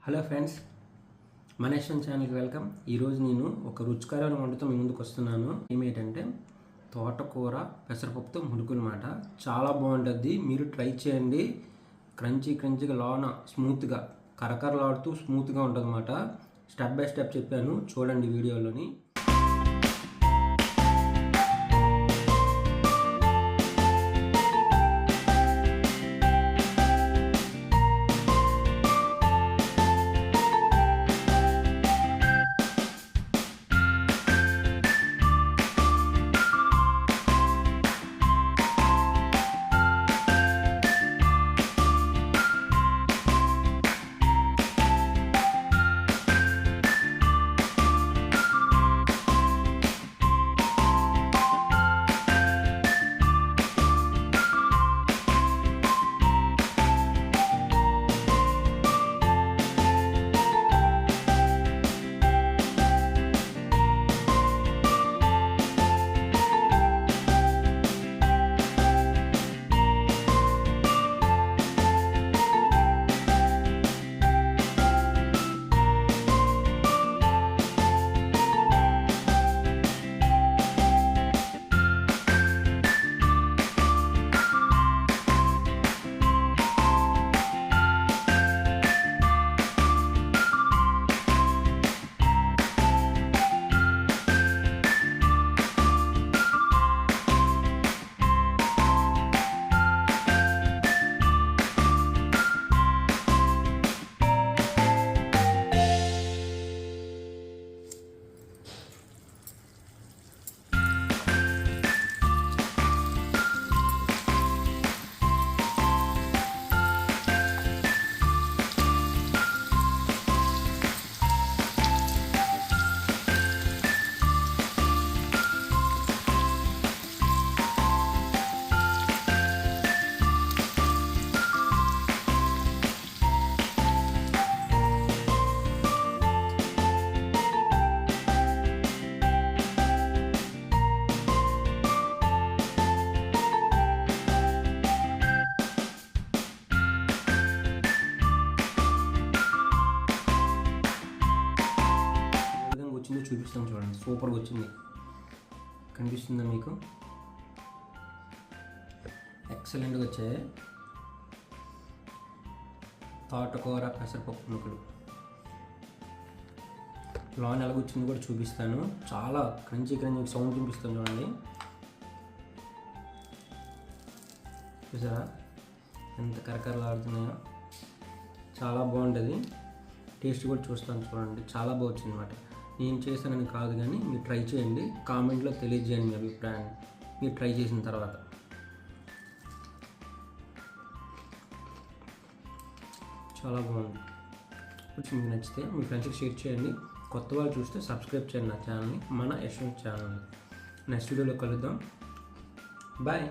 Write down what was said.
Hello friends, మన యశ్వంత్ ఛానల్కి welcome. ఈరోజు నేను ఒక రుచికరమైన వంటతో మీ ముందుకు వస్తున్నాను. ఏమేంటంటే తోటకూర పెసరపప్పుతో మురుకులు అన్నమాట. చాలా బాగుంటుంది, మీరు ట్రై చేయండి. క్రంచీగా లోన స్మూత్గా కరకరలాడుతూ స్మూత్గా ఉంటుంది అన్నమాట. స్టెప్ బై స్టెప్ చెప్పాను, చూడండి వీడియోలోని. వచ్చిందో చూపిస్తాను చూడండి. సూపర్గా వచ్చింది, కనిపిస్తుందా మీకు? ఎక్సలెంట్గా వచ్చాయి తోటకూర పెసరపప్పు ముక్కలు. లోన్ ఎలాగొచ్చింది కూడా చూపిస్తాను. చాలా క్రంచీ సౌండ్ చూపిస్తాను చూడండి. చూసారా ఎంత కరకరలాడుతున్నాయో? చాలా బాగుంటుంది. టేస్ట్ కూడా చూస్తాను చూడండి. చాలా బాగుంది అన్నమాట. నేను చేశానని కాదు, కానీ మీరు ట్రై చేయండి. కామెంట్లో తెలియజేయండి మీ అభిప్రాయాన్ని మీరు ట్రై చేసిన తర్వాత. చాలా బాగుంది. మీకు నచ్చితే మీ ఫ్రెండ్స్కి షేర్ చేయండి. కొత్త వాళ్ళు చూస్తే సబ్స్క్రైబ్ చేయండి నా ఛానల్ని, మన యశ్వంత్ ఛానల్ని. నెక్స్ట్ వీడియోలో కలుద్దాం. బాయ్.